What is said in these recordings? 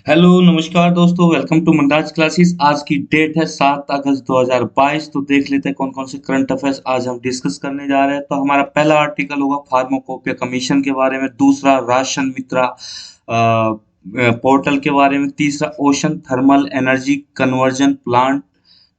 Hello नमस्कार दोस्तों, welcome to मंदाज classes. आज की डेट है 7 अगस्त 2022। तो देख लेते हैं कौन कौन से करंट अफेयर्स आज हम डिस्कस करने जा रहे हैं। तो हमारा पहला आर्टिकल होगा फार्माकोपिया कमीशन के बारे में, दूसरा राशन मित्रा पोर्टल के बारे में, तीसरा ocean thermal energy conversion plant,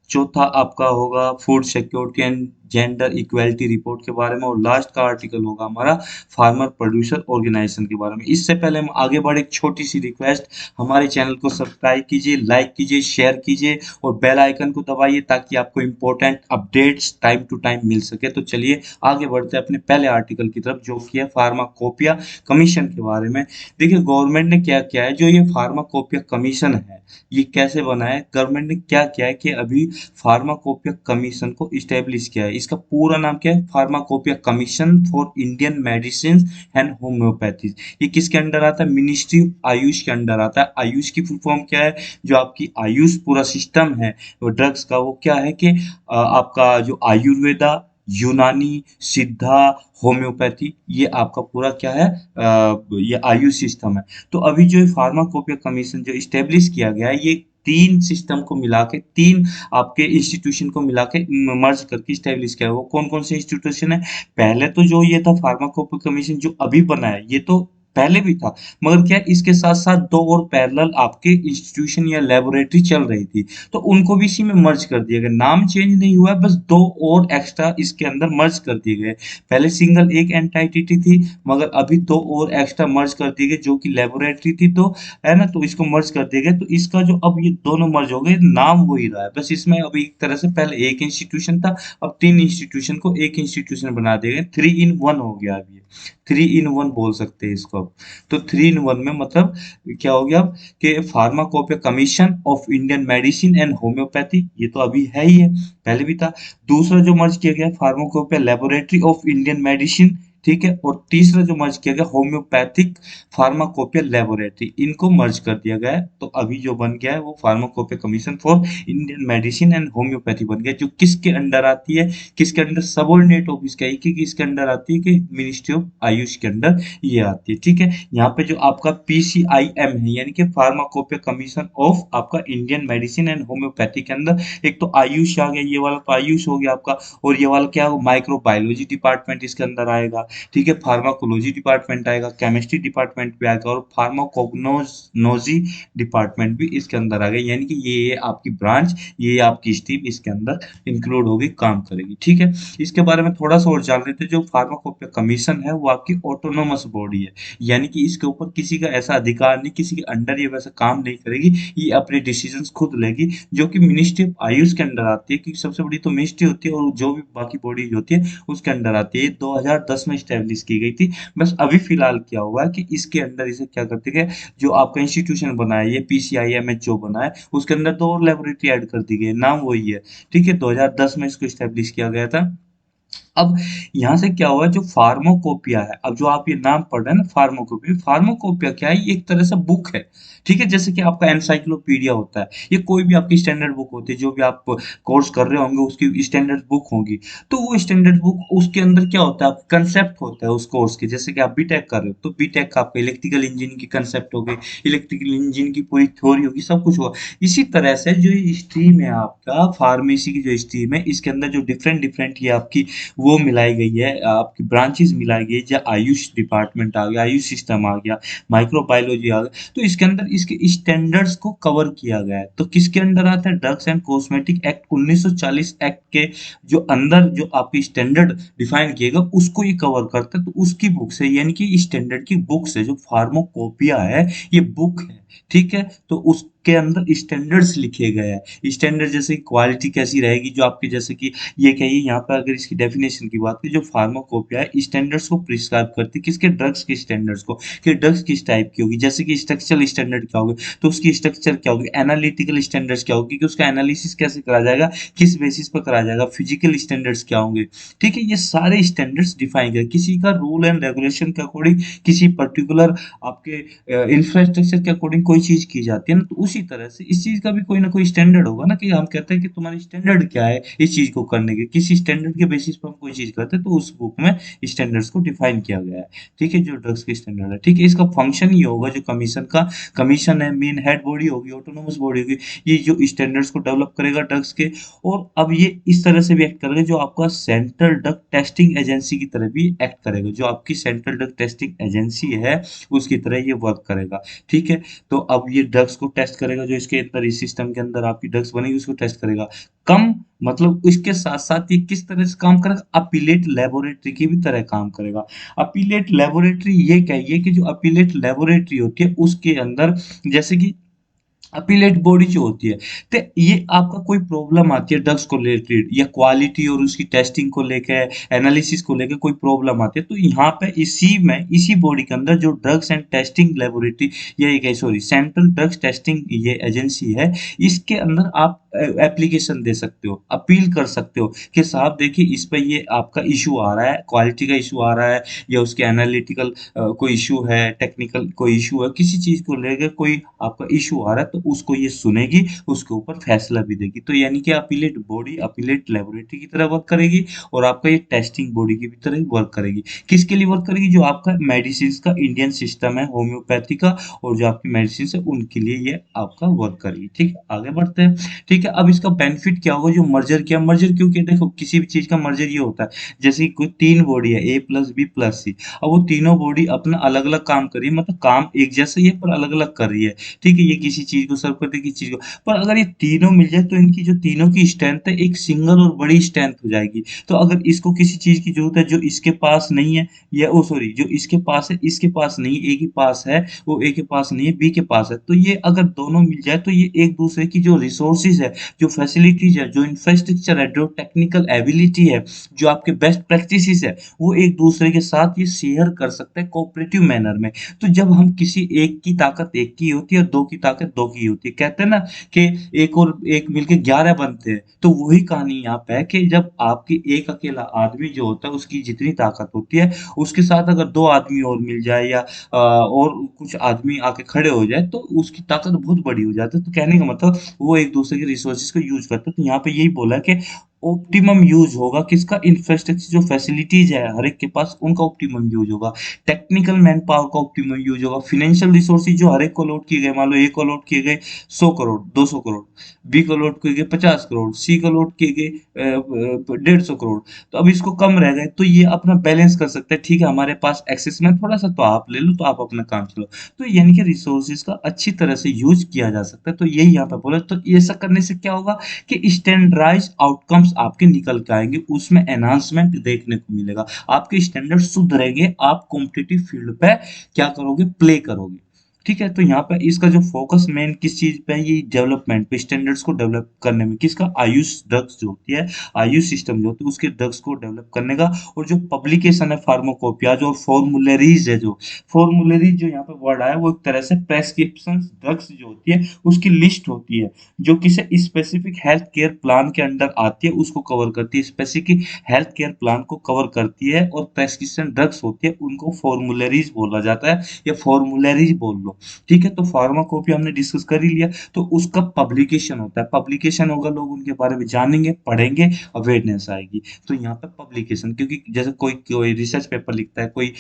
चौथा आपका होगा food security and gender equality report के बारे में, और लास्ट का आर्टिकल होगा हमारा फार्मर प्रोड्यूसर ऑर्गेनाइजेशन के बारे में। इससे पहले हम आगे बढ़े, एक छोटी सी रिक्वेस्ट, हमारे चैनल को सब्सक्राइब कीजिए, लाइक कीजिए, शेयर कीजिए और बेल आइकन को दबाइए ताकि आपको important updates time to time मिल सके। तो चलिए आगे बढ़ते हैं अपने पहले आर्टिकल की तरफ, जो कि है फार्माकोपिया कमीशन के बारे में। देखिए गवर्नमेंट ने क्या किया है, जो ये फार्माकोपिया कमीशन है ये कैसे बना है, गवर्नमेंट ने क्या किया है कि अभी फार्माकोपिया कमीशन को इस्टेब्लिश किया है। इसका पूरा नाम क्या है, pharmacopoeia commission for Indian medicine and homeopathy. ये किसके अंडर आता है, मिनिस्ट्री ऑफ आयुष के अंडर आता है। आयुष की फुल फॉर्म क्या है, जो आपकी आयुष पूरा सिस्टम है वो ड्रग्स का, वो क्या है कि आपका जो आयुर्वेदा, यूनानी, सिद्धा, होम्योपैथी, ये आपका पूरा क्या है, ये आयुष सिस्टम है। तो अभी जो फार्माकोपिया कमीशन जो इस्टेब्लिश किया गया है, ये तीन सिस्टम को मिला के, तीन आपके इंस्टीट्यूशन को मिला के मर्ज करके स्टैब्लिश किया है। वो कौन कौन से इंस्टीट्यूशन है, पहले तो जो ये था फार्माकोपिया कमीशन जो अभी बना है, ये तो पहले भी था, मगर क्या इसके साथ साथ दो और पैरेलल आपके इंस्टीट्यूशन या लेबोरेटरी चल रही थी, तो उनको भी इसी में मर्ज कर दिया गया। नाम चेंज नहीं हुआ है, बस दो और एक्स्ट्रा इसके अंदर मर्ज कर दिए गए। पहले सिंगल एक एंटाइटी थी, मगर अभी दो और एक्स्ट्रा मर्ज कर दिए गए, जो कि लेबोरेटरी थी, तो है ना, तो इसको मर्ज कर दिया गया। तो इसका जो अब ये दोनों मर्ज हो गए, नाम वही रहा है, बस इसमें अभी एक तरह से पहले एक इंस्टीट्यूशन था, अब तीन इंस्टीट्यूशन को एक इंस्टीट्यूशन बना दिया गया, 3 in 1 हो गया। अब ये 3 in 1 बोल सकते हैं इसको अब। तो 3 in 1 में मतलब क्या हो गया अब, कि pharmacopoeia commission of Indian medicine and homeopathy, ये तो अभी है ही है, पहले भी था। दूसरा जो मर्ज किया गया pharmacopoeia laboratory of Indian medicine, ठीक है, और तीसरा जो मर्ज किया गया होम्योपैथिक फार्माकोपिया लेबोरेटरी, इनको मर्ज कर दिया गया है। तो अभी जो बन गया है वो pharmacopoeia commission for Indian medicine and homeopathy बन गया, जो किसके अंडर आती है, किसके अंडर, सबऑर्डिनेट ऑफिस का एक ही किसके अंडर आती है, कि मिनिस्ट्री ऑफ आयुष के अंडर ये आती है। ठीक है, यहाँ पे जो आपका पीसीआईएम है, यानी कि फार्माकोपिया कमीशन ऑफ आपका इंडियन मेडिसिन एंड होम्योपैथी के अंदर, एक तो आयुष आ गया, ये वाला तो आयुष हो गया आपका, और ये वाला क्या हो, माइक्रोबायोलॉजी डिपार्टमेंट इसके अंदर आएगा। ठीक है, फार्माकोलॉजी डिपार्टमेंट आएगा, केमिस्ट्री डिपार्टमेंट भी आएगा, और फार्माकोग्नोलॉजी डिपार्टमेंट भी इसके अंदर आ गया, यानी कि ये आपकी ब्रांच, ये आपकी स्ट्रीम इसके अंदर इंक्लूड होगी, काम करेगी। ठीक है, इसके बारे में थोड़ा सा और जान लेते हैं। जो फार्माकोपिया कमीशन है वो आपकी ऑटोनोमस बॉडी है, यानी कि इसके ऊपर किसी का ऐसा अधिकार नहीं, किसी के अंडर ये वैसा काम नहीं करेगी, ये अपने डिसीजंस खुद लेगी, जो कि मिनिस्ट्री ऑफ आयुष के अंडर आती है, क्योंकि सबसे बड़ी तो मिनिस्ट्री होती है, और जो भी बाकी बॉडीज होती है उसके अंडर आती है। ये 2010 में स्टैब्लिश की गई थी, बस अभी फिलहाल क्या हुआ है कि इसके अंदर इसे क्या करते हैं, जो आपका इंस्टीट्यूशन बना है ये पीसीआईएमएच जो बना है, उसके अंदर दो और लेबोरेटरी ऐड कर दी गई है, नाम वही है। ठीक है, 2010 में इसको स्टैब्लिश किया गया था। अब यहाँ से क्या हुआ, जो फार्माकोपिया है, अब जो आप ये नाम पढ़ रहे हैं ना फार्माकोपिया, फार्माकोपिया क्या है, ये एक तरह से बुक है। ठीक है, जैसे कि आपका एनसाइक्लोपीडिया होता है, ये कोई भी आपकी स्टैंडर्ड बुक होती है, जो भी आप कोर्स कर रहे होंगे उसकी स्टैंडर्ड बुक होगी। तो वो स्टैंडर्ड बुक, उसके अंदर क्या होता है, कंसेप्ट होता है उस कोर्स के, जैसे कि आप बीटेक कर रहे हो तो बीटेक का आपका इलेक्ट्रिकल इंजीनियरिंग की कंसेप्ट हो गई, इलेक्ट्रिकल इंजीनियरिंग की पूरी थ्योरी होगी, सब कुछ होगा। इसी तरह से जो स्ट्रीम है आपका फार्मेसी की, जो स्ट्रीम है इसके अंदर जो डिफरेंट डिफरेंट ये आपकी वो मिलाई गई है, आपकी ब्रांचेस मिलाई गई है, जो आयुष डिपार्टमेंट आ गया, आयुष सिस्टम आ गया, माइक्रोबायोलॉजी आ गया, तो इसके अंदर इसके स्टैंडर्ड्स को कवर किया गया है। तो किसके अंडर आता है, drugs and cosmetic act 1940 act के जो अंदर जो आपकी स्टैंडर्ड डिफाइन किएगा उसको ये कवर करता है। तो उसकी बुक से, यानी कि स्टैंडर्ड की बुक से, जो फार्माकोपिया है ये बुक है। ठीक है, तो उसके अंदर स्टैंडर्ड्स लिखे गए हैं, स्टैंडर्ड जैसे क्वालिटी कैसी रहेगी, जो आपके जैसे कि ये कहिए यहाँ पर, अगर इसकी डेफिनेशन की बात करें, जो फार्माकोपिया है स्टैंडर्ड्स को प्रिस्क्राइब करती है, किसके, ड्रग्स के स्टैंडर्ड्स को, कि ड्रग्स किस टाइप की होगी, जैसे कि स्ट्रक्चरल स्टैंडर्ड क्या होगी, तो उसकी स्ट्रक्चर क्या होगी, एनालिटिकल स्टैंडर्ड्स क्या होगी, कि उसका एनालिसिस कैसे करा जाएगा, किस बेसिस पर करा जाएगा, फिजिकल स्टैंडर्ड्स क्या होंगे। ठीक है, ये सारे स्टैंडर्ड्स डिफाइन किया, किसी का रूल एंड रेगुलेशन के अकॉर्डिंग, किसी पर्टिकुलर आपके इंफ्रास्ट्रक्चर के अकॉर्डिंग कोई चीज की जाती है ना, तो उसी तरह से इस चीज का भी कोई ना कोई स्टैंडर्ड होगा ना, कि हम कहते हैं कि तुम्हारी स्टैंडर्ड क्या है इस चीज को करने के, किसी स्टैंडर्ड के बेसिस पर हम कोई चीज करते हैं, तो उस बुक में स्टैंडर्ड्स को डिफाइन किया गया है। ठीक है, जो ड्रग्स के स्टैंडर्ड है, ठीक है, इसका फंक्शन ये होगा, जो कमीशन का कमीशन है, मेन हेड बॉडी होगी, ऑटोनोमस बॉडी होगी, ये जो स्टैंडर्ड्स को डेवलप करेगा ड्रग्स के। और अब ये इस तरह से भी एक्ट करेगा, जो आपका सेंट्रल ड्रग टेस्टिंग एजेंसी की तरह भी एक्ट करेगा, जो आपकी सेंट्रल ड्रग टेस्टिंग एजेंसी है उसकी तरह ये वर्क करेगा। ठीक है, तो अब ये ड्रग्स को टेस्ट करेगा, जो इसके अंदर इस सिस्टम के अंदर आपकी ड्रग्स बनेगी उसको टेस्ट करेगा। कम मतलब इसके साथ साथ ये किस तरह से काम करेगा, अपीलेट लेबोरेटरी की भी तरह काम करेगा। अपीलेट लेबोरेटरी ये कहिए कि जो अपीलेट लेबोरेटरी होती है उसके अंदर, जैसे कि अपीलेट बॉडी जो होती है, तो ये आपका कोई प्रॉब्लम आती है ड्रग्स को रिलेटेड या क्वालिटी और उसकी टेस्टिंग को लेके, एनालिसिस को लेके कोई प्रॉब्लम आती है, तो यहाँ पे इसी बॉडी के अंदर जो ड्रग्स एंड टेस्टिंग लेबोरेटरी, ये सॉरी सेंट्रल ड्रग्स टेस्टिंग ये एजेंसी है, इसके अंदर आप एप्लीकेशन दे सकते हो, अपील कर सकते हो कि साहब देखिए इस पे ये आपका इशू आ रहा है, क्वालिटी का इशू आ रहा है, या उसके एनालिटिकल कोई इशू है, टेक्निकल कोई इशू है, किसी चीज को लेकर कोई आपका इशू आ रहा है, तो उसको ये सुनेगी, उसके ऊपर फैसला भी देगी। तो यानी कि अपीलेट बॉडी अपीलेट लेबोरेटरी की तरह वर्क करेगी, और आपका ये टेस्टिंग बॉडी की भी तरह वर्क करेगी। किसके लिए वर्क करेगी, जो आपका मेडिसिन का इंडियन सिस्टम है होम्योपैथी का, और जो आपकी मेडिसिन है उनके लिए ये आपका वर्क करेगी। ठीक है, आगे बढ़ते हैं। ठीक है, अब इसका बेनिफिट क्या होगा, जो मर्जर किया, मर्जर क्योंकि देखो किसी भी चीज का मर्जर ये होता है, जैसे कि कोई तीन बॉडी है, ए प्लस बी प्लस सी, अब वो तीनों बॉडी अपना अलग अलग काम कर रही है, मतलब काम एक जैसा ही है पर अलग अलग कर रही है। ठीक है, ये किसी चीज को सर्व करती है, किसी चीज को, पर अगर ये तीनों मिल जाए तो इनकी जो तीनों की स्ट्रेंथ है एक सिंगल और बड़ी स्ट्रेंथ हो जाएगी। तो अगर इसको किसी चीज की जरूरत है जो इसके पास नहीं है, या ओ सॉरी जो इसके पास है इसके पास नहीं है, ए के पास है, वो ए के पास नहीं है, बी के पास है, तो ये अगर दोनों मिल जाए तो ये एक दूसरे की जो रिसोर्सेज है, जो फैसिलिटीज है, जो इंफ्रास्ट्रक्चर है, जो टेक्निकल एबिलिटी है, जो आपके बेस्ट प्रैक्टिसेस है, वो एक दूसरे के साथ ये शेयर कर सकते हैं कोऑपरेटिव मैनर में। तो जब हम किसी एक की ताकत एक की होती है और दो की ताकत दो की होती है, कहते हैं ना कि एक और एक मिलके 11 बनते हैं, तो वही कहानी यहाँ पे है कि जब आपकी एक अकेला आदमी जो होता है उसकी जितनी ताकत होती है, उसके साथ अगर दो आदमी और मिल जाए, या और कुछ आदमी आके खड़े हो जाए, तो उसकी ताकत बहुत बड़ी हो जाती है। तो कहने का मतलब वो एक दूसरे के रिसोर्सेज को यूज करते हैं। तो यहाँ पे यही बोला है कि ऑप्टिमम यूज होगा किसका, इंफ्रास्ट्रक्चर जो फैसिलिटीज है हर एक के पास उनका ऑप्टिमम यूज होगा, टेक्निकल मैन पावर का ऑप्टिमम यूज होगा, फाइनेंशियल रिसोर्सेज जो हर एक को अलॉट किए गए, मान लो ए को अलॉट किए गए 100 करोड़ 200 करोड़, बी को अलॉट किए गए 50 करोड़, सी को अलॉट किए गए 150 करोड़, तो अब इसको कम रह गए, तो ये अपना बैलेंस कर सकते हैं। ठीक है, हमारे पास एक्सेस में थोड़ा सा, तो आप ले लो, तो आप अपना काम चलो। तो यानी कि रिसोर्सेज का अच्छी तरह से यूज किया जा सकता है। तो यही यहाँ पे बोला, तो ऐसा करने से क्या होगा कि स्टैंडर्डाइज आउटकम्स आपके निकल के आएंगे, उसमें एनहांसमेंट देखने को मिलेगा, आपके स्टैंडर्ड सुधरेंगे, आप कॉम्पिटिटिव फील्ड पे क्या करोगे, प्ले करोगे। ठीक है, तो यहाँ पे इसका जो फोकस मेन किस चीज पे है, ये डेवलपमेंट पे, स्टैंडर्ड्स को डेवलप करने में, किसका, आयुष ड्रग्स जो होती है, आयुष सिस्टम जो होती है उसके ड्रग्स को डेवलप करने का। और जो पब्लिकेशन है फार्माकोपिया, जो फॉर्मुलरीज है, जो फॉर्मुलरीज जो यहाँ पे वर्ड आया, वो एक तरह से प्रेस्क्रिप्शन ड्रग्स जो होती है उसकी लिस्ट होती है, जो किसी स्पेसिफिक हेल्थ केयर प्लान के अंडर आती है, उसको कवर करती है, स्पेसिफिक हेल्थ केयर प्लान को कवर करती है। और प्रेस्क्रिप्शन ड्रग्स होती है उनको फॉर्मुलरीज बोला जाता है, या फॉर्मुलरीज बोल लो। ठीक है, तो फार्माकोपी हमने डिस्कस कर ही लिया, तो उसका पब्लिकेशन होता है, पब्लिकेशन होगा, लोग उनके बारे में जानेंगे, पढ़ेंगे, अवेयरनेस आएगी। तो यहाँ पे पब्लिकेशन, क्योंकि जैसे कोई कोई रिसर्च पेपर लिखता है, कोई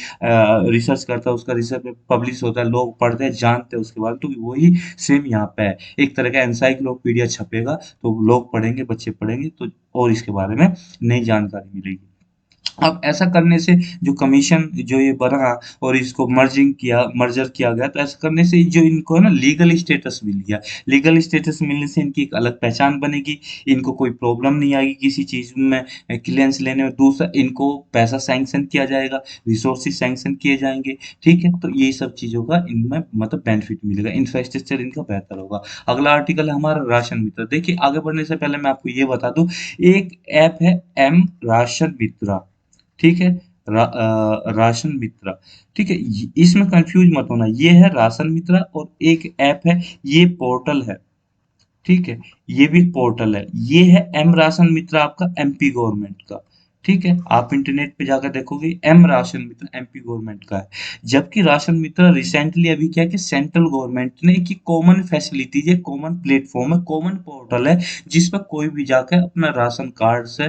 रिसर्च करता है, उसका रिसर्च पेपर पब्लिश होता है, लोग पढ़ते हैं, जानते हैं उसके बारे में, तो वही सेम यहाँ पे है, एक तरह का एनसाइक्लोपीडिया छपेगा, तो लोग पढ़ेंगे, बच्चे पढ़ेंगे, तो और इसके बारे में नई जानकारी मिलेगी। अब ऐसा करने से जो कमीशन जो ये बना और इसको मर्जर किया गया, तो ऐसा करने से जो इनको है ना लीगल स्टेटस मिल गया, लीगल स्टेटस मिलने से इनकी एक अलग पहचान बनेगी, इनको कोई प्रॉब्लम नहीं आएगी किसी चीज में क्लियरेंस लेने में। दूसरा, इनको पैसा सैंक्शन किया जाएगा, रिसोर्सेज सैंक्शन किए जाएंगे। ठीक है, तो ये सब चीजों का इनमें मतलब बेनिफिट मिलेगा, इंफ्रास्ट्रक्चर इनका बेहतर होगा। अगला आर्टिकल है हमारा राशन मित्र। देखिए, आगे बढ़ने से पहले मैं आपको ये बता दूं, एक ऐप है एम राशन मित्रा। ठीक है, राशन मित्रा। ठीक है, इसमें कंफ्यूज मत होना, ये है राशन मित्रा और एक ऐप है, ये पोर्टल है। ठीक है, ये भी पोर्टल है, ये है एम राशन मित्रा आपका एमपी गवर्नमेंट का। ठीक है, आप इंटरनेट पे जाकर देखोगे एम राशन मित्र एमपी गवर्नमेंट का है। जबकि राशन मित्र रिसेंटली अभी क्या है कि सेंट्रल गवर्नमेंट ने की कॉमन फैसिलिटीज है, कॉमन प्लेटफॉर्म है, कॉमन पोर्टल है, जिस पर कोई भी जाकर अपना राशन कार्ड से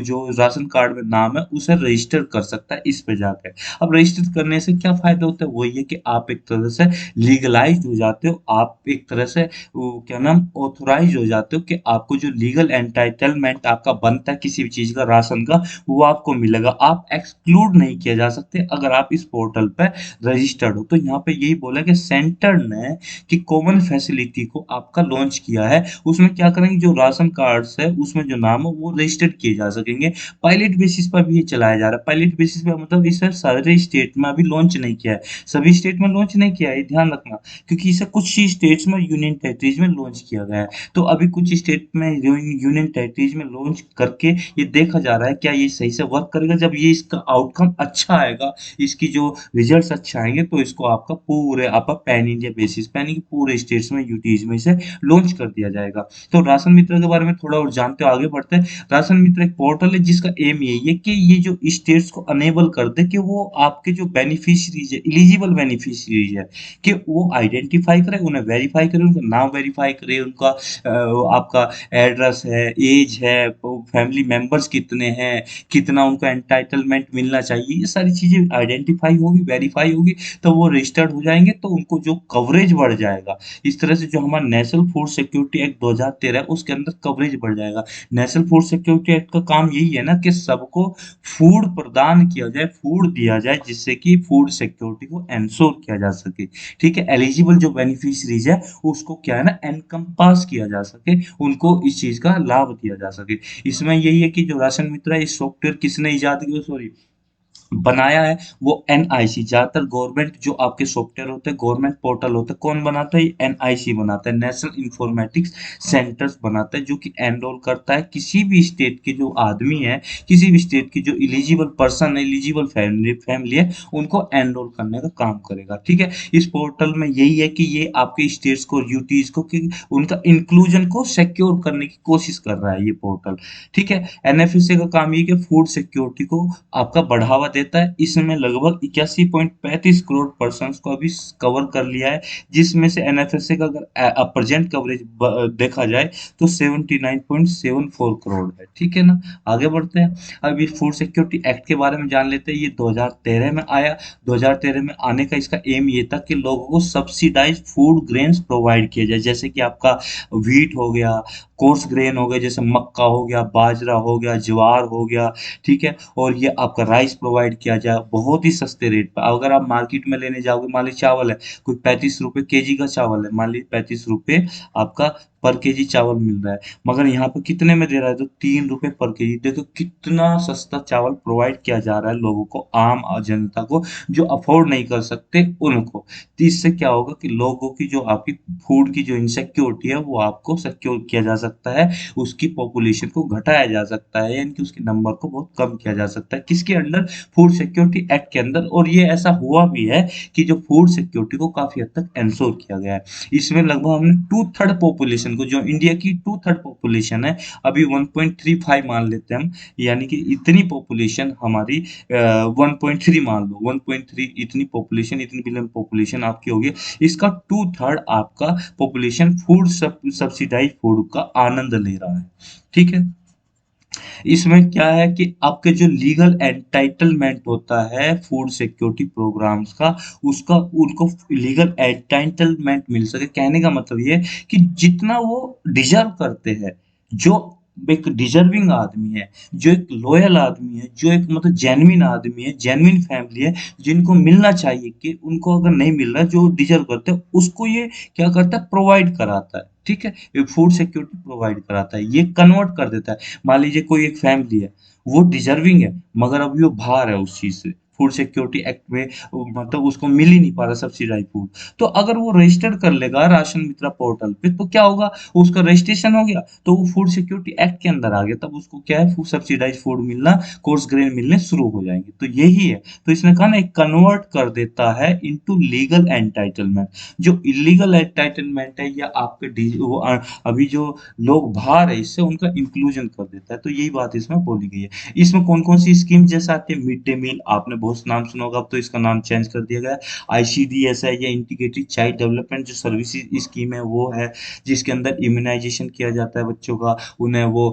जो राशन कार्ड में नाम है उसे रजिस्टर कर सकता है इस पे जाकर। अब रजिस्टर करने से क्या फायदा होता है, वही है कि आप एक तरह से लीगलाइज्ड हो जाते हो, आप एक तरह से वो क्या नाम ऑथोराइज हो जाते हो कि आपको जो लीगल एंटाइटलमेंट आपका बनता है किसी भी चीज का राशन का, वो आपको मिलेगा। आप एक्सक्लूड नहीं किया जा सकते अगर आप इस पोर्टल पे रजिस्टर्ड हो। तो यहाँ पे यही बोला कि सेंटर ने कि कॉमन फैसिलिटी को आपका लॉन्च किया है, उसमें क्या करेंगे जो राशन कार्ड है उसमें जो नाम है वो रजिस्टर्ड किए जा सकेंगे। पायलट बेसिस पर भी ये चलाया जा रहा है। पायलट बेसिस पे मतलब इसे सारे स्टेट में अभी लॉन्च नहीं किया है, सभी स्टेट में लॉन्च नहीं किया है, ये ध्यान रखना, क्योंकि इसे कुछ ही स्टेट्स में यूनियन टेरिटरीज में लॉन्च किया गया है। तो अभी कुछ स्टेट में यूनियन टेरिटरीज में लॉन्च करके ये देखा जा रहा है क्या ये सही से वर्क करेगा। जब ये इसका आउटकम अच्छा आएगा, इसकी जो रिजल्ट्स अच्छे आएंगे, तो इसको आपका पूरे आपका पैन इंडिया बेसिस पे यानी कि पूरे स्टेट्स में यूटीज में इसे लॉन्च कर दिया जाएगा। तो राशन मित्र के बारे में थोड़ा और जानते हो, आगे बढ़ते हैं। राशन मित्र एक पोर्टल है जिसका एम यही है कि ये जो स्टेट्स को अनेबल कर दे कि वो आपके जो बेनिफिशियरीज है, एलिजिबल बेनिफिशियरीज है, कि वो आइडेंटिफाई करे, उन्हें वेरीफाई करे, उनका नाम वेरीफाई करे, उनका आपका एड्रेस है, एज है, फैमिली मेंबर्स कितने हैं, कितना उनको एंटाइटलमेंट मिलना चाहिए, ये सारी चीजें आइडेंटिफाई होगी, वेरीफाई होगी, तो वो रजिस्टर्ड हो जाएंगे, तो उनको जो कवरेज बढ़ जाएगा। इस तरह से जो हमारा नेशनल फूड सिक्योरिटी एक्ट 2013 है उसके अंदर कवरेज बढ़ जाएगा। नेशनल फूड सिक्योरिटी एक्ट का काम यही है ना कि सबको फूड प्रदान किया जाए, फूड दिया जाए, जिससे कि फूड सिक्योरिटी को एंश्योर किया जा सके। ठीक है, एलिजिबल जो बेनिफिशरीज है उसको क्या है ना एनकम्पास किया जा सके, उनको इस चीज का लाभ दिया जा सके। इसमें यही है कि जो राशन मित्र है, इस सॉफ्टवेयर किसने इजाद किया, सॉरी बनाया है, वो एनआईसी। ज्यादातर गवर्नमेंट जो आपके सॉफ्टवेयर होते हैं, गवर्नमेंट पोर्टल होते हैं, कौन बनाता है, एनआईसी बनाता है, नेशनल इंफॉर्मेटिक्स सेंटर्स बनाता है, जो कि एनरोल करता है किसी भी स्टेट के जो आदमी है, किसी भी स्टेट की जो इलिजिबल पर्सन है, इलिजिबल फैमिली फैमिली है, उनको एनरोल करने का काम करेगा। ठीक है, इस पोर्टल में यही है कि ये आपके स्टेट्स को, यूटीज को, कि उनका इंक्लूजन को सिक्योर करने की कोशिश कर रहा है ये पोर्टल। ठीक है, एनएफएसए का काम ये कि फूड सिक्योरिटी को आपका बढ़ावा देता है। इसमें लगभग 81.35 करोड़ पर्सन्स को अभी कवर कर लिया है, जिसमें से एनएफएसए का अगर प्रेजेंट कवरेज देखा जाए तो 79.74 करोड़ है। ठीक है ना, आगे बढ़ते हैं। अब ये फूड सिक्योरिटी एक्ट के बारे में जान लेते हैं। ये 2013 में आया। 2013 में आने का इसका एम ये था कि लोगों को सब्सिडाइज फूड ग्रेन्स प्रोवाइड किया जाए, जैसे कि आपका व्हीट हो गया, कोर्स ग्रेन हो गए, जैसे मक्का हो गया, बाजरा हो गया, ज्वार हो गया। ठीक है, और ये आपका राइस प्रोवाइड किया जाए बहुत ही सस्ते रेट पर। अगर आप मार्केट में लेने जाओगे, मान लीजिए चावल है, कोई 35 रुपए केजी का चावल है, मान लीजिए 35 रुपए आपका पर केजी चावल मिल रहा है, मगर यहाँ पे कितने में दे रहा है, तो 3 रुपए पर केजी। देखो कितना सस्ता चावल प्रोवाइड किया जा रहा है लोगों को, आम जनता को, जो अफोर्ड नहीं कर सकते उनको। तो इससे क्या होगा कि लोगों की जो आपकी फूड की जो इनसिक्योरिटी है वो आपको सिक्योर किया जा सकता है, उसकी पॉपुलेशन को घटाया जा सकता है, यानी कि उसके नंबर को बहुत कम किया जा सकता है, किसके अंडर, फूड सिक्योरिटी एक्ट के अंदर। और ये ऐसा हुआ भी है कि जो फूड सिक्योरिटी को काफी हद तक एंश्योर किया गया है। इसमें लगभग हमने टू थर्ड पॉपुलेशन को, जो इंडिया की टू थर्ड पॉपुलेशन है, अभी 1.35 मान लेते हैं हम, यानी कि इतनी पॉपुलेशन हमारी 1.3 मान लो, 1.3 इतनी पॉपुलेशन, इतनी बिलियन पॉपुलेशन आपकी होगी, इसका टू थर्ड आपका पॉपुलेशन फूड सब्सिडाइज फूड का आनंद ले रहा है। ठीक है, इसमें क्या है कि आपके जो लीगल एंटाइटलमेंट होता है फूड सिक्योरिटी प्रोग्राम्स का, उसका उनको लीगल एंटाइटलमेंट मिल सके। कहने का मतलब ये है कि जितना वो डिजर्व करते हैं, जो एक डिजर्विंग आदमी है, जो एक लॉयल आदमी है, जो एक मतलब जेन्युइन आदमी है, जेन्युइन फैमिली है, जिनको मिलना चाहिए, कि उनको अगर नहीं मिल रहा जो डिजर्व करते हैं, उसको ये क्या करता है, प्रोवाइड कराता है। ठीक है, ये फूड सिक्योरिटी प्रोवाइड कराता है, ये कन्वर्ट कर देता है। मान लीजिए कोई एक फैमिली है, वो डिजर्विंग है, मगर अभी वो बाहर है उस चीज से, फूड सिक्योरिटी एक्ट में मतलब उसको मिल ही नहीं पा रहा सब्सिडाइज फूड। तो अगर वो रजिस्टर कर लेगा राशन मित्रा पोर्टल पे तो क्या होगा, उसका रजिस्ट्रेशन हो गया तो वो फूड सिक्योरिटी एक्ट के अंदर आ गया, तब उसको क्या है फूड सब्सिडाइज फूड मिलना, कोर्स ग्रेन मिलने शुरू हो जाएंगे। तो यही है। तो इसने कहा ना एक कन्वर्ट कर देता है इनटू लीगल एंटाइटलमेंट। जो इलीगल एंटाइटलमेंट है या आपके अभी जो लोग बाहर है इससे उनका इंक्लूजन कर देता है। तो यही बात इसमें बोली गई है। इसमें कौन कौन सी स्कीम जैसे आती है, मिड डे मील आपने बहुत नाम सुना होगा, अब तो इसका नाम चेंज कर दिया गया है। आईसीडीएस है या इंटीग्रेटेड चाइल्ड डेवलपमेंट जो सर्विसेज स्कीम है वो है, जिसके अंदर इम्यूनाइजेशन किया जाता है बच्चों का, उन्हें वो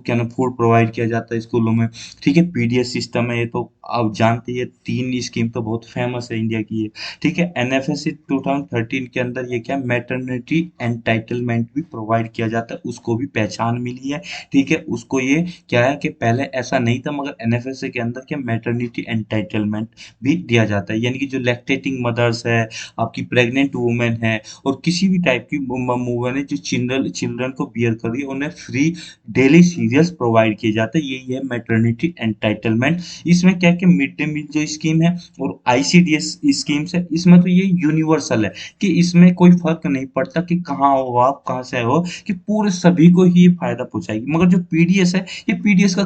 क्या ना फूड प्रोवाइड किया जाता है स्कूलों में। ठीक है, पीडीएस सिस्टम है, ये तो आप जानते ही हैं, तीन स्कीम तो बहुत फेमस है इंडिया की ये। ठीक है, एनएफएससी 2013 के अंदर ये क्या मैटरनिटी एंटाइटलमेंट भी प्रोवाइड किया जाता है, उसको भी पहचान मिली है। ठीक है, उसको ये क्या है कि पहले ऐसा नहीं था मगर एनएफएसए के अंदर क्या मैटरनिटी एंटाइटलमेंट भी दिया जाता है, यानी कि जो लैक्टेटिंग मदर्स है, आपकी प्रेग्नेंट वुमेन है और किसी भी टाइप की वुमेन है जो चिल्ड्रन चिल्ड्रन को बियर कर रही है, उन्हें फ्री डेली सीरियल्स प्रोवाइड किए जाते हैं। यही है मैटरनिटी एंटाइटलमेंट। इसमें क्या कि मिड डे मील जो स्कीम है और आईसीडीएस स्कीम्स है, इसमें तो ये यूनिवर्सल है कि इसमें कोई फर्क नहीं पड़ता कि कहाँ हो आप, कहाँ से हो, कि पूरे सभी को ही ये फायदा पहुंचाएगी। मगर जो पीडीएस है, ये पीडीएस का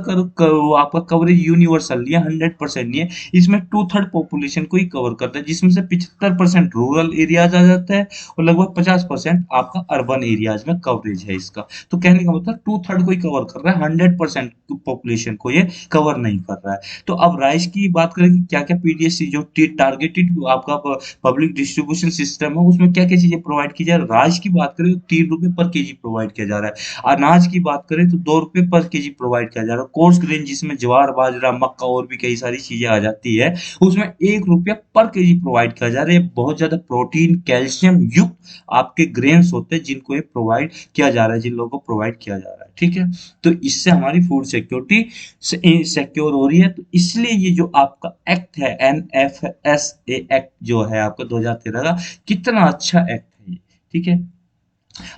आपका कवरेज यूनिवर्सल नहीं है, 100% नहीं है। इसमें 2/3 पॉपुलेशन को ही कवर करता है, जिसमें से 75% रूरल एरियाज आ जाता है और लगभग 50% आपका अर्बन एरियाज में कवरेज है इसका। तो कहने का मतलब 2/3 को ही कवर कर रहा है, 100% पॉपुलेशन को ये कवर नहीं कर रहा है। तो अब राइस की बात करें कि क्या क्या पीडीएस जो टारगेटेड आपका पब्लिक डिस्ट्रीब्यूशन सिस्टम है उसमें क्या क्या चीजें प्रोवाइड की जा रही है। राइस की बात करें तो 3 रुपए पर केजी प्रोवाइड किया जा रहा है। अनाज की बात करें तो 2 रुपए पर केजी प्रोवाइड किया जा रहा है। कोर्स ग्रेन जिसमें ज्वार बाजरा मक्का और भी कई सारी चीजें आ जाती है, उसमें 1 रुपया पर केजी प्रोवाइड किया जा रहा है। बहुत ज्यादा प्रोटीन कैल्शियम युक्त आपके ग्रेन्स होते हैं जिनको ये प्रोवाइड किया जा रहा है, जिन लोगों को प्रोवाइड किया जा रहा है। ठीक है, तो इससे हमारी फूड सिक्योरिटी सिक्योर हो रही है। तो इसलिए ये जो आपका एक्ट है एनएफएसए एक्ट जो है आपका 2013 का, कितना अच्छा एक्ट है ये। ठीक है,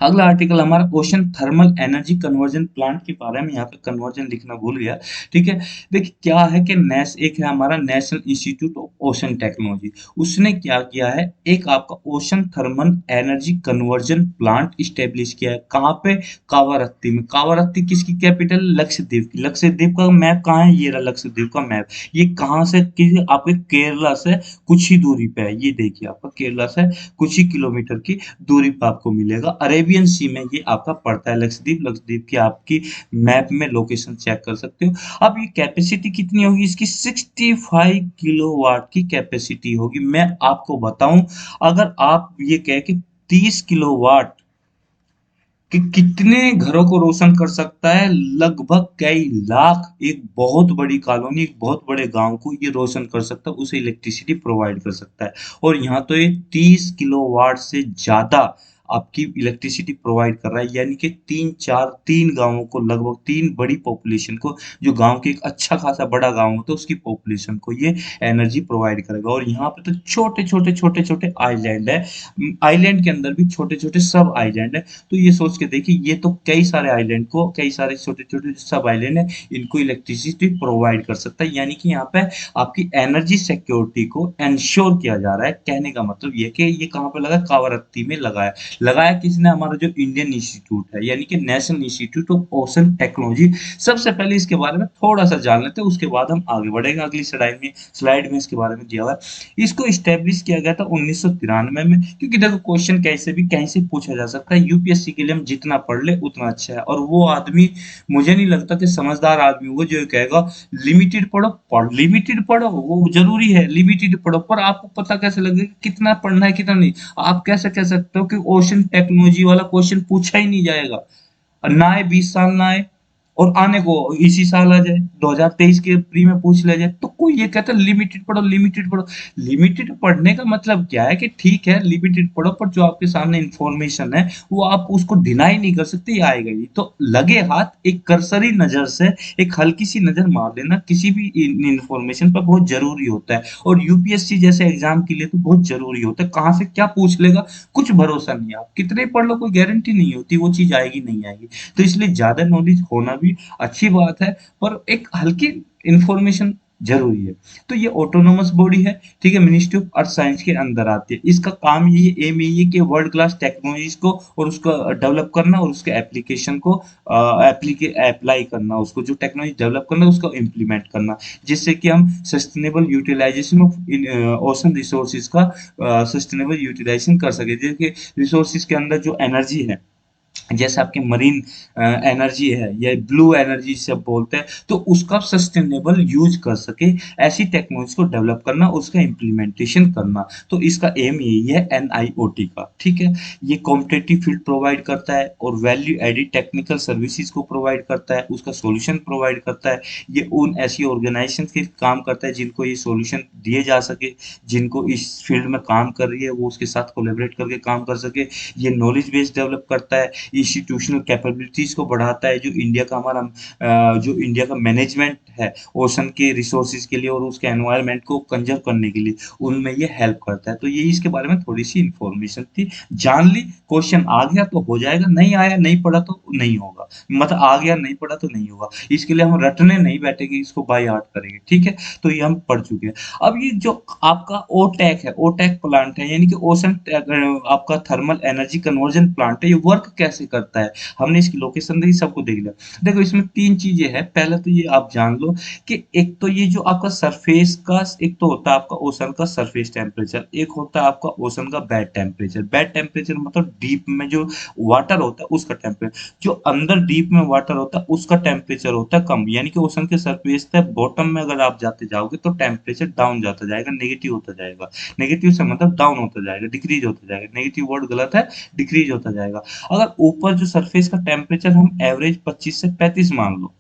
अगला आर्टिकल हमारा ocean thermal energy conversion plant के बारे में, यहाँ पे कन्वर्जन लिखना भूल गया। ठीक है, देखिए क्या है कि नेस एक है हमारा national institute of ocean technology, उसने क्या किया है, एक आपका ocean thermal energy conversion plant establish किया है। कहाँ पे, कावारत्ती में। कावारत्ती किसकी कैपिटल, लक्षद्वीप की। लक्षद्वीप का मैप कहाँ है, ये रहा लक्षद्वीप का मैप। ये कहाँ से, आपके केरला से कुछ ही दूरी पे है, ये देखिए आपका केरला से कुछ ही किलोमीटर की दूरी पे आपको मिलेगा। अरेबियन सी में ये आपका पड़ता है लक्षद्वीप। लक्षद्वीप की आपकी मैप में लोकेशन चेक कर सकते हो। अब ये कैपेसिटी कितनी होगी इसकी, 65 किलोवाट की कैपेसिटी होगी। मैं आपको बताऊं, अगर आप ये कह के 30 किलोवाट कि कितने घरों को रोशन कर सकता है, लगभग कई लाख, एक बहुत बड़ी कॉलोनी, एक बहुत बड़े गांव को ये रोशन कर सकता है, उसे इलेक्ट्रिसिटी प्रोवाइड कर सकता है। और यहाँ तो ये 30 किलोवाट से ज्यादा आपकी इलेक्ट्रिसिटी प्रोवाइड कर रहा है, यानी कि तीन गांवों को, लगभग तीन बड़ी पॉपुलेशन को, जो गांव के एक अच्छा खासा बड़ा गांव होता है उसकी पॉपुलेशन को ये एनर्जी प्रोवाइड करेगा। और यहाँ पे तो छोटे छोटे आइलैंड है, आइलैंड के अंदर भी छोटे छोटे सब आइलैंड है। तो ये सोच के देखिए, ये तो कई सारे आइलैंड को, कई सारे छोटे छोटे सब आइलैंड है, इनको इलेक्ट्रिसिटी प्रोवाइड कर सकता है। यानी कि यहाँ पे आपकी एनर्जी सिक्योरिटी को इंश्योर किया जा रहा है। कहने का मतलब ये कि ये कहाँ पे लगा, कावारत्ती में लगाया। लगाया किसने, हमारा जो इंडियन इंस्टीट्यूट है, यानी कि national institute of ocean technology. सबसे पहले इसके बारे में थोड़ा सा जान लेते हैं, उसके बाद हम आगे बढ़ेंगे। अगली स्लाइड में इसके बारे में दिया हुआ है। इसको स्टैब्लिश किया गया था 1993 में, क्योंकि देखो क्वेश्चन कैसे भी कहीं से पूछा जा सकता है। यूपीएससी के लिए हम जितना पढ़ ले उतना अच्छा है। और वो आदमी, मुझे नहीं लगता कि समझदार आदमी होगा जो ये कहेगा लिमिटेड पढ़ो, लिमिटेड पढ़ो, वो जरूरी है लिमिटेड पढ़ो, पर आपको पता कैसे लगेगा कितना पढ़ना है कितना नहीं। आप कैसे कह सकते हो कि ओशन टेक्नोलॉजी वाला क्वेश्चन पूछा ही नहीं जाएगा, ना आए 20 साल ना आए, और आने को इसी साल आ जाए 2023 के प्री में पूछ लिया जाए, तो कोई ये कहता है लिमिटेड पढ़ो लिमिटेड पढ़ो। लिमिटेड पढ़ने का मतलब क्या है कि ठीक है लिमिटेड पढ़ो, पर जो आपके सामने इंफॉर्मेशन है वो आप उसको डिनाई नहीं कर सकते, ये आएगा ही। तो लगे हाथ एक करसरी नजर से एक हल्की सी नजर मार देना किसी भी इंफॉर्मेशन पर बहुत जरूरी होता है। और यूपीएससी जैसे एग्जाम के लिए तो बहुत जरूरी होता है, कहाँ से क्या पूछ लेगा कुछ भरोसा नहीं है। आप कितने पढ़ लो कोई गारंटी नहीं होती वो चीज आएगी नहीं आएगी। तो इसलिए ज्यादा नॉलेज होना भी अच्छी बात है, पर एक हल्की इंफॉर्मेशन जरूरी है। तो ये ऑटोनोमस बॉडी है, ठीक है, मिनिस्ट्री ऑफ अर्थ साइंस के अंदर आती है। इसका काम ये एम यही है कि वर्ल्ड क्लास टेक्नोलॉजीज को और उसका डेवलप करना और उसके एप्लीकेशन को अप्लाई करना, उसको जो टेक्नोलॉजी डेवलप करना उसको इम्प्लीमेंट करना, जिससे कि हम sustainable utilization of ocean resources का सस्टेनेबल यूटिलाइजेशन कर सके। जैसे रिसोर्सेज के अंदर जो एनर्जी है, जैसे आपकी मरीन एनर्जी है या ब्लू एनर्जी से बोलते हैं, तो उसका सस्टेनेबल यूज कर सके, ऐसी टेक्नोलॉजी को डेवलप करना, उसका इम्प्लीमेंटेशन करना। तो इसका एम यही है एनआईओटी का, ठीक है। ये कॉम्पिटिटिव फील्ड प्रोवाइड करता है और वैल्यू एडिड टेक्निकल सर्विसेज को प्रोवाइड करता है, उसका सॉल्यूशन प्रोवाइड करता है। ये उन ऐसी ऑर्गेनाइजेशन के काम करता है जिनको ये सॉल्यूशन दिए जा सके, जिनको इस फील्ड में काम कर रही है वो उसके साथ कोलेबरेट करके काम कर सके। ये नॉलेज बेस डेवलप करता है, इंस्टीट्यूशनल कैपेबिलिटीज को बढ़ाता है, जो इंडिया का हमारा जो इंडिया का मैनेजमेंट है ओशन के रिसोर्सेज के लिए और उसके एनवायरनमेंट को कंजर्व करने के लिए, उनमें ये हेल्प करता है। तो ये इसके बारे में थोड़ी सी इंफॉर्मेशन थी, जान ली। क्वेश्चन आ गया तो हो जाएगा, नहीं आया नहीं पढ़ा तो नहीं होगा, मतलब आ गया नहीं पढ़ा तो नहीं होगा। इसके लिए हम रटने नहीं बैठेंगे, इसको बाय हार्ट करेंगे, ठीक है। तो ये हम पढ़ चुके हैं। अब ये जो आपका ओटेक है, ओटेक प्लांट है, यानी कि ओशन आपका थर्मल एनर्जी कन्वर्जन प्लांट है, ये वर्क कैसे करता है, हमने इसकी लोकेशन देखी, सबको देख लिया। देखो इसमें तीन चीजें हैं। पहले तो ये आप जान लो कि एक तो ये जो आपका सरफेस का, एक तो होता है आपका ओशन का सरफेस टेम्परेचर, एक होता है आपका ओशन का बेड टेम्परेचर। बेड टेम्परेचर मतलब डीप में जो वाटर होता है उसका टेम्परेचर, जो अंदर डीप में वाटर होता है उसका टेम्परेचर होता है कम, यानी कि ओशन के सरफेस तक बॉटम में अगर आप जाते जाओगे तो टेम्परेचर डाउन जाता जाएगा, नेगेटिव होता जाएगा। नेगेटिव से मतलब डाउन होता जाएगा, डिक्रीज होता जाएगा, नेगेटिव वर्ड गलत है, डिक्रीज होता जाएगा। अगर ऊपर जो सरफेस का टेम्परेचर हम एवरेज 25 से 35 मान लो,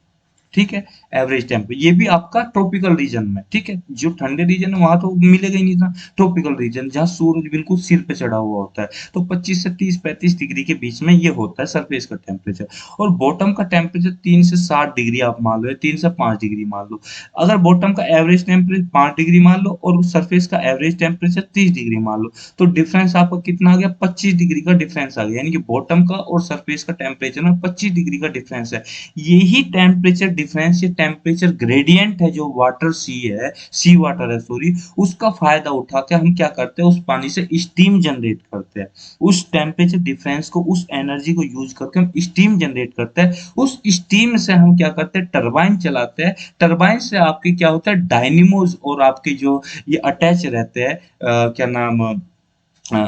ठीक है, एवरेज टेम्परेचर, ये भी आपका ट्रॉपिकल रीजन में, ठीक है। जो ठंडे रीजन है वहां तो मिलेगा ही नहीं था। ट्रॉपिकल रीजन जहाँ सूरज बिल्कुल सिर पे चढ़ा हुआ होता है, तो 25 से 30-35 डिग्री के बीच में ये होता है सरफेस का टेम्परेचर। और बॉटम का टेम्परेचर 3 से 7 डिग्री आप मान लो, 3 से 5 डिग्री मान लो। अगर बॉटम का एवरेज टेम्परेचर 5 डिग्री मान लो और सरफेस का एवरेज टेम्परेचर 30 डिग्री मान लो, तो डिफरेंस आपका कितना आ गया, 25 डिग्री का डिफरेंस आ गया। यानी कि बॉटम का और सरफेस का टेम्परेचर में 25 डिग्री का डिफरेंस है। यही टेम्परेचर डिफरेंस, ये टेम्परेचर ग्रेडियंट है जो वाटर सी है, सी वाटर है सॉरी, उसका फायदा उठा के हम क्या करते हैं, उस पानी से स्टीम जनरेट करते हैं। उस टेम्परेचर डिफरेंस को, उस एनर्जी को यूज करके हम स्टीम जनरेट करते हैं। उस स्टीम से हम क्या करते हैं, टरबाइन चलाते हैं। टरबाइन से आपके क्या होता है, डायनेमोज और आपके जो ये अटैच रहते हैं, क्या नाम, अ,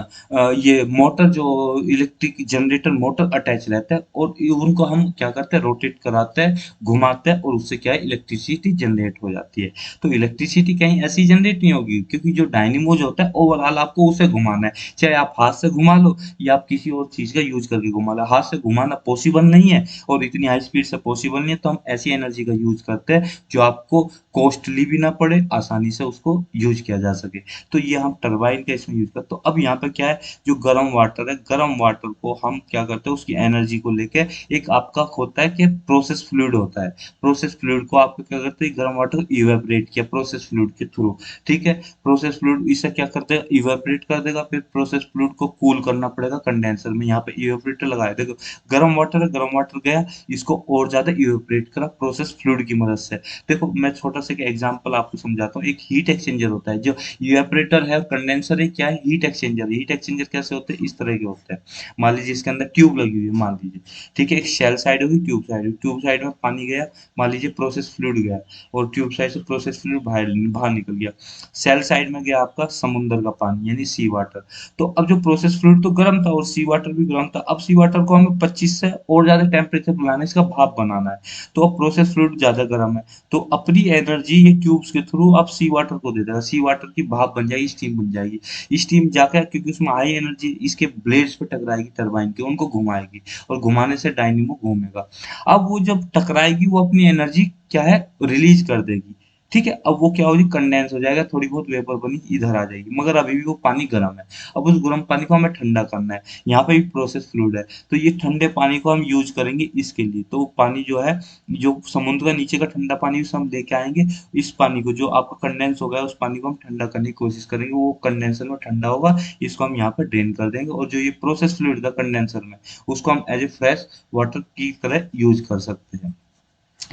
ये मोटर जो इलेक्ट्रिक जनरेटर मोटर अटैच रहता है, और उनको हम क्या करते हैं, रोटेट कराते हैं, घुमाते हैं, और उससे क्या है, इलेक्ट्रिसिटी जनरेट हो जाती है। तो इलेक्ट्रिसिटी कहीं ऐसी जनरेट नहीं होगी, क्योंकि जो डायनेमोज होता है ओवरऑल आपको उसे घुमाना है, चाहे आप हाथ से घुमा लो या आप किसी और चीज का यूज करके घुमा लो। हाथ से घुमाना पॉसिबल नहीं है और इतनी हाई स्पीड से पॉसिबल नहीं है, तो हम ऐसी एनर्जी का यूज करते हैं जो आपको कॉस्टली भी ना पड़े, आसानी से उसको यूज किया जा सके। तो ये हम टरबाइन का इसमें यूज करते हैं। तो अब यहाँ पे क्या है, जो गर्म वाटर है, गर्म वाटर को हम क्या करते हैं, उसकी एनर्जी को लेके एक आपका होता है कि प्रोसेस फ्लूइड होता है। प्रोसेस फ्लूइड को आप क्या करते हैं, गर्म वाटर इवेपोरेट किया प्रोसेस फ्लूइड के थ्रू, ठीक है। प्रोसेस फ्लूइड इसे क्या करते हैं, इवेपोरेट कर देगा, फिर प्रोसेस फ्लूइड को कूल करना पड़ेगा कंडेंसर में। यहाँ पे इवेपोरेटर लगाया, देखो गर्म वाटर है, गर्म वाटर गया, इसको और ज्यादा इवेपोरेट करा प्रोसेस फ्लूइड की मदद से। देखो मैं छोटा सा एग्जांपल आपको समझाता हूँ। एक हीट एक्सचेंजर होता है, जो इवेपोरेटर है, कंडेंसर है, क्या है, हीट एक्सचेंजर। हीट एक्सचेंजर कैसे होते हैं, इस तरह के होते हैं। मान लीजिए इसके अंदर ट्यूब लगी हुई है, मान लीजिए, ठीक है, एक शेल साइड होगी, ट्यूब साइड होगी। ट्यूब साइड में पानी गया, मान लीजिए प्रोसेस फ्लूइड गया, और ट्यूब साइड से प्रोसेस फ्लूइड बाहर बाहर निकल गया। सेल साइड में गया आपका समुद्र का पानी, यानी सी वाटर। तो अब जो प्रोसेस फ्लूइड तो गर्म था और सी वाटर भी गर्म था, अब सी वाटर को हमें 25 से और ज्यादा टेम्परेचर बनाना है, इसका भाप बनाना है। तो अब प्रोसेस फ्लूइड ज्यादा गर्म है, तो अपनी एनर्जी ये ट्यूब्स के थ्रू अब सी वाटर को दे देगा, सी वाटर की भाप बन जाएगी, स्टीम बन जाएगी। स्टीम जाकर, क्योंकि उसमें हाई एनर्जी इसके ब्लेड्स पे टकराएगी टरबाइन के, उनको घुमाएगी, और घुमाने से डायनेमो घूमेगा। अब वो जब टकराएगी वो अपनी एनर्जी क्या है, रिलीज कर देगी, ठीक है। अब वो क्या होगी, कंडेंस हो जाएगा, थोड़ी बहुत वेपर बनी इधर आ जाएगी, मगर अभी भी वो पानी गर्म है। अब उस गर्म पानी को हमें ठंडा करना है, यहाँ पे भी प्रोसेस फ्लूइड है, तो ये ठंडे पानी को हम यूज करेंगे इसके लिए। तो पानी जो है, जो समुद्र का नीचे का ठंडा पानी उसे हम लेके आएंगे, इस पानी को जो आपका कंडेंस हो गया उस पानी को हम ठंडा करने की कोशिश करेंगे, वो कंडेंसर में ठंडा होगा, इसको हम यहाँ पे ड्रेन कर देंगे, और जो ये प्रोसेस फ्लूइड था कंडेंसर में, उसको हम एज ए फ्रेश वाटर की तरह यूज कर सकते हैं,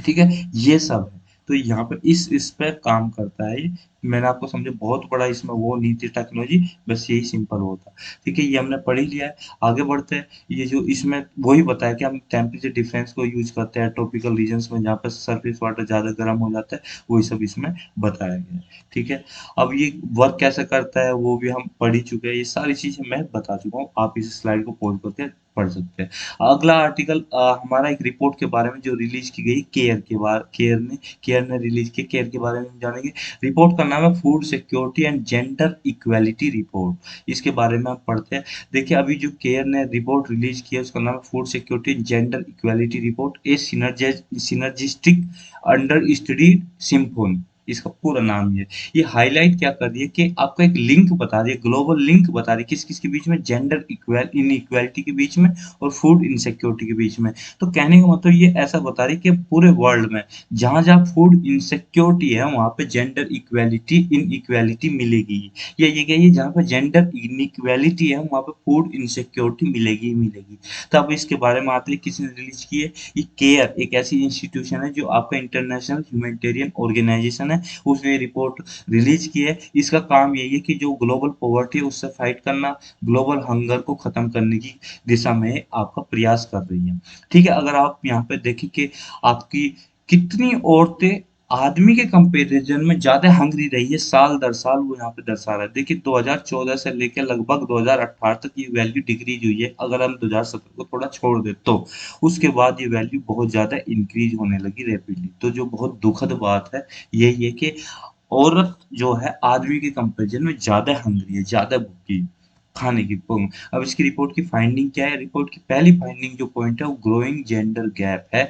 ठीक है। ये सब है। तो यहाँ पे इस पे काम करता है ये। मैंने आपको समझे बहुत बड़ा इसमें वो नहीं थी टेक्नोलॉजी, बस यही सिंपल होता। ठीक है, ये हमने पढ़ ही लिया है। आगे बढ़ते हैं। ये जो इसमें वही बताया कि हम टेम्परेचर डिफरेंस को यूज करते हैं ट्रॉपिकल रीजन्स में जहाँ पे सरफेस वाटर ज़्यादा गर्म हो जाता है, वही सब इसमें बताया गया है। ठीक है, अब ये वर्क कैसे करता है वो भी हम पढ़ ही चुके हैं, ये सारी चीज़ें मैं बता चुका हूँ। आप इस स्लाइड को पॉज़ करके पढ़ सकते हैं। अगला आर्टिकल हमारा एक रिपोर्ट के बारे में जो रिलीज की गई केयर ने रिलीज की, केयर के बारे में हम जानेंगे। रिपोर्ट का नाम है food security and gender equality report. इसके बारे में हम पढ़ते हैं। देखिए, अभी जो केयर ने रिपोर्ट रिलीज किया उसका नाम है food security and gender equality report, A synergistic under study symphony, इसका पूरा नाम ये हाईलाइट क्या कर रही है कि आपको एक लिंक बता रही है, ग्लोबल लिंक बता रही है किस किस के बीच में, जेंडर इनइक्वालिटी के बीच में और फूड इनसिक्योरिटी के बीच में। तो कहने का मतलब ये ऐसा बता रही है कि पूरे वर्ल्ड में जहाँ जहाँ फूड इनसिक्योरिटी है वहाँ पे जेंडर इक्वालिटी इनइक्वालिटी मिलेगी, या ये कहिए जहाँ पे जेंडर इनइक्वालिटी है वहाँ पे फूड इनसिक्योरिटी मिलेगी ही मिलेगी। तो अब इसके बारे में आते हैं किसने रिलीज की है। ये केयर एक ऐसी इंस्टीट्यूशन है जो आपका इंटरनेशनल ह्यूमैनिटेरियन ऑर्गेनाइजेशन है, उसने रिपोर्ट रिलीज की है। इसका काम यही है कि जो ग्लोबल पॉवर्टी है उससे फाइट करना, ग्लोबल हंगर को खत्म करने की दिशा में आपका प्रयास कर रही है। ठीक है, अगर आप यहाँ पे देखें कि आपकी कितनी औरतें आदमी के कंपैरिजन में ज़्यादा हंग्री रही है साल दर साल, वो यहाँ पे दर्शा रहा है। देखिए 2014 से लेकर लगभग 2018 तक ये वैल्यू डिक्रीज हुई है, अगर हम 2017 को थोड़ा छोड़ दें तो। उसके बाद ये वैल्यू बहुत ज़्यादा इंक्रीज होने लगी रैपिडली। तो जो बहुत दुखद बात है यही है कि औरत जो है आदमी के कंपैरिजन में ज़्यादा हंग्री है, ज़्यादा भूखी है खाने की। अब इसकी रिपोर्ट की फाइंडिंग क्या है। रिपोर्ट की पहली फाइंडिंग जो पॉइंट है वो ग्रोइंग जेंडर गैप है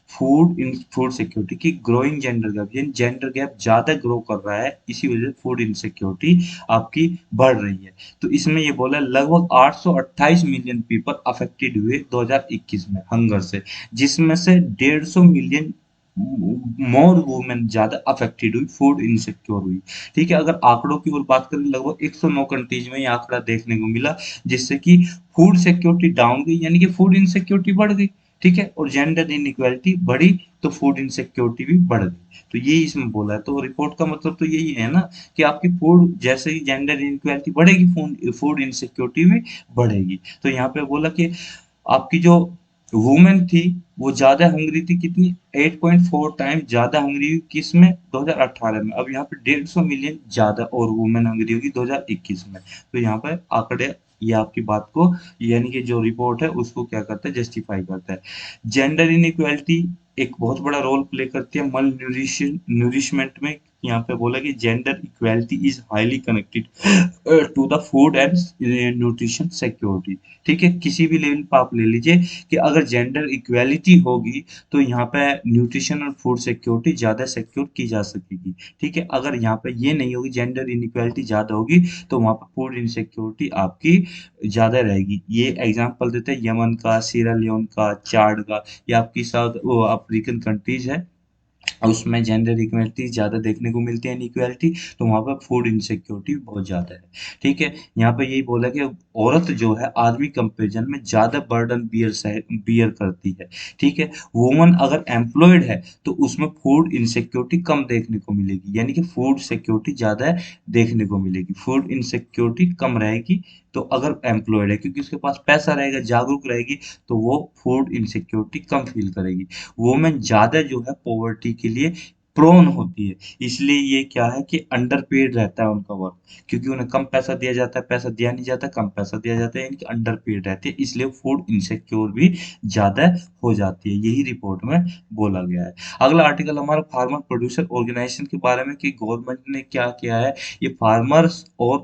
फूड सिक्योरिटी की। ग्रोइंग जेंडर गैप यानी जेंडर गैप ज़्यादा ग्रो कर रहा है, इसी वजह से फूड इनसिक्योरिटी आपकी बढ़ रही है। तो इसमें ये बोला लगभग 828 मिलियन पीपल अफेक्टेड हुए 2021 में हंगर से, जिसमें से 150 मिलियन मोर वुमेन ज़्यादा अफेक्टेड हुई, फूड इनसिक्योर हुई। ठीक है, अगर आंकड़ों की ओर बात करें लगभग 109 कंट्रीज में ये आंकड़ा देखने को मिला, जिससे कि फूड सिक्योरिटी डाउन गई यानी कि फूड इनसिक्योरिटी बढ़ गई। ठीक है, और जेंडर इनइक्वालिटी बढ़ी तो फूड इनसिक्योरिटी भी बढ़ गई। तो ये इसमें बोला है। तो रिपोर्ट का मतलब तो यही है ना कि आपकी फूड जैसे ही जेंडर इनइक्वालिटी बढ़ेगी फूड इनसिक्योरिटी भी बढ़ेगी। तो यहाँ पे बोला कि आपकी जो वुमेन थी वो ज्यादा हंगरी थी, कितनी 8.4 टाइम ज्यादा हंगरी हुई किसमें 2018 में। अब यहाँ पे 150 मिलियन ज्यादा और वुमेन हंगरी होगी 2021 में। तो यहाँ पर आंकड़े ये आपकी बात को यानी कि जो रिपोर्ट है उसको क्या करता है, जस्टिफाई करता है। जेंडर इनइक्वालिटी एक बहुत बड़ा रोल प्ले करती है मल न्यूरिशमेंट में। यहाँ पे बोला कि gender equality is highly connected to the food and nutrition security. ठीक है, किसी भी लेवल पर आप ले लीजिए कि अगर जेंडर इक्वालिटी होगी तो यहाँ पे न्यूट्रिशन और फूड सिक्योरिटी ज़्यादा सिक्योर की जा सकेगी। ठीक है, अगर यहाँ पे ये नहीं होगी, जेंडर इनइक्वालिटी ज़्यादा होगी, तो वहाँ पर फूड इनसिक्योरिटी आपकी ज़्यादा रहेगी। ये एग्जांपल देते हैं यमन का, सीरा लियोन का, चाड का, या आपकी साउथ वो अफ्रीकन कंट्रीज है, उसमें जेंडर इक्वलिटी ज़्यादा देखने को मिलती है इनइक्वालिटी, तो वहाँ पर फूड इनसिक्योरिटी बहुत ज़्यादा है। ठीक है, यहाँ पे यही बोला कि औरत जो है आदमी कंपेरिजन में ज़्यादा बर्डन बियर करती है। ठीक है, वुमन अगर एम्प्लॉयड है तो उसमें फूड इनसिक्योरिटी कम देखने को मिलेगी, यानी कि फूड सिक्योरिटी ज़्यादा देखने को मिलेगी, फूड इनसिक्योरिटी कम रहेगी। तो अगर एम्प्लॉयड है क्योंकि उसके पास पैसा रहेगा, जागरूक रहेगी, तो वो फूड इनसिक्योरिटी कम फील करेगी। वुमेन ज़्यादा जो है पॉवर्टी के लिए प्रोन होती है, इसलिए ये क्या है कि अंडरपेड रहता है उनका वर्क, क्योंकि उन्हें कम पैसा दिया जाता है, पैसा दिया नहीं जाता, कम पैसा दिया जाता है, यानी कि अंडरपेड रहती है, इसलिए फूड इनसिक्योर भी ज़्यादा हो जाती है, यही रिपोर्ट में बोला गया है। अगला आर्टिकल हमारा फार्मर प्रोड्यूसर ऑर्गेनाइजेशन के बारे में कि गवर्नमेंट ने क्या किया है। ये फार्मर्स और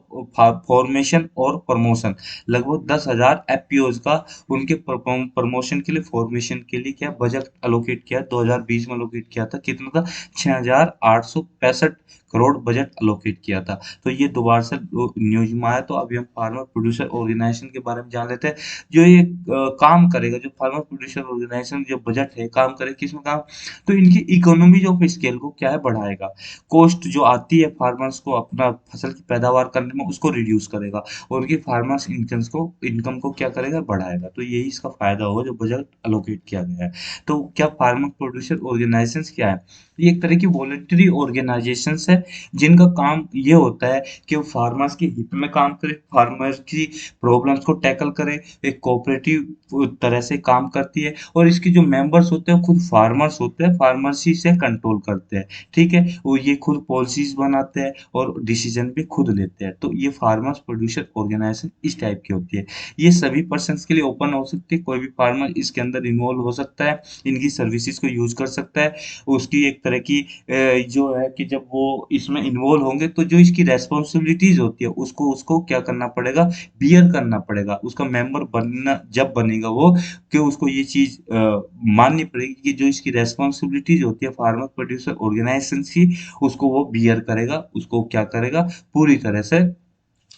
फॉर्मेशन और प्रमोशन लगभग 10,000 एफपीओज का उनके प्रमोशन के लिए, फॉर्मेशन के लिए क्या बजट अलोकेट किया, 2020 में अलोकेट किया था, कितना था 6,865 करोड़ बजट एलोकेट किया था। तो ये दोबारा से न्यूज़ में आया, तो अभी हम फार्मर प्रोड्यूसर ऑर्गेनाइजेशन के बारे में जान लेते हैं। जो ये काम करेगा, जो फार्मर प्रोड्यूसर ऑर्गेनाइजेशन जो बजट है, काम करे किसमें काम, तो इनकी इकोनॉमीज़ ऑफ स्केल को क्या है बढ़ाएगा। कॉस्ट जो आती है फार्मर्स को अपना फसल की पैदावार करने में, उसको रिड्यूस करेगा और उनकी फार्मर्स इनकम को क्या करेगा, बढ़ाएगा। तो यही इसका फ़ायदा होगा जो बजट एलोकेट किया गया है। तो क्या फार्मर प्रोड्यूसर ऑर्गेनाइजेशंस क्या है? ये एक तरह की वॉलंटरी ऑर्गेनाइजेशंस है, जिनका काम ये होता है कि वो फार्मर्स के हित में काम करे, फार्मर्स की प्रॉब्लम्स को टैकल करे, एक कोऑपरेटिव तरह से काम करती है और इसके जो मेंबर्स होते हैं, खुद फार्मर्स होते हैं, फार्मर्स ही से कंट्रोल करते हैं, ठीक है? वो ये खुद पॉलिसीज़ बनाते हैं और डिसीजन भी खुद लेते हैं। तो ये फार्मर्स प्रोड्यूसर ऑर्गेनाइजेशन इस टाइप की होती है। ये सभी पर्सन्स के लिए ओपन हो सकती है, कोई भी फार्मर इसके अंदर इन्वॉल्व हो सकता है, इनकी सर्विसेज़ को यूज़ कर सकता है। उसकी एक तरह की जो है कि जब वो इसमें इन्वॉल्व होंगे, तो जो इसकी रिस्पॉन्सिबिलिटीज़ होती है, उसको उसको क्या करना पड़ेगा, बियर करना पड़ेगा। उसका मेंबर बनना जब बनेगा वो, कि उसको ये चीज़ माननी पड़ेगी कि जो इसकी रिस्पॉन्सिबिलिटीज़ होती है फार्मर प्रोड्यूसर ऑर्गेनाइजेशंस की, उसको वो बियर करेगा, उसको क्या करेगा, पूरी तरह से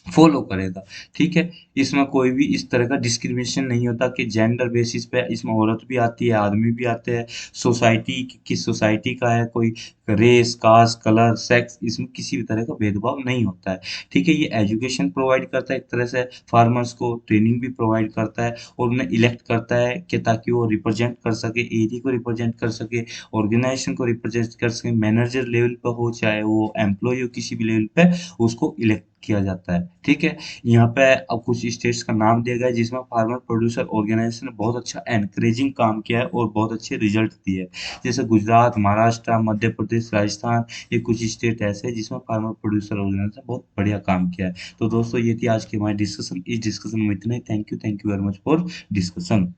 फॉलो करेगा, ठीक है? इसमें कोई भी इस तरह का डिस्क्रिमिनेशन नहीं होता कि जेंडर बेसिस पे इसमें औरत भी आती है, आदमी भी आते हैं, सोसाइटी किस सोसाइटी का है, कोई रेस, कास्ट, कलर, सेक्स, इसमें किसी भी तरह का भेदभाव नहीं होता है, ठीक है? ये एजुकेशन प्रोवाइड करता है एक तरह से फार्मर्स को, ट्रेनिंग भी प्रोवाइड करता है और उन्हें इलेक्ट करता है कि ताकि वो रिप्रेजेंट कर सके, एरिया को रिप्रेजेंट कर सके, ऑर्गेनाइजेशन को रिप्रेजेंट कर सके, मैनेजर लेवल पे हो, चाहे वो एम्प्लॉयी हो किसी भी लेवल पे, उसको इलेक्ट किया जाता है, ठीक है? यहाँ पे अब कुछ स्टेट्स का नाम दिया गया है जिसमें फार्मर प्रोड्यूसर ऑर्गेनाइजेशन ने बहुत अच्छा एनकरेजिंग काम किया है और बहुत अच्छे रिजल्ट दिए हैं। जैसे गुजरात, महाराष्ट्र, मध्य प्रदेश, राजस्थान, ये कुछ स्टेट ऐसे हैं जिसमें फार्मर प्रोड्यूसर ऑर्गेनाइजेशन ने बहुत बढ़िया काम किया है। तो दोस्तों ये थी आज की हमारी डिस्कशन। इस डिस्कशन में इतना ही। Thank you very much for discussion.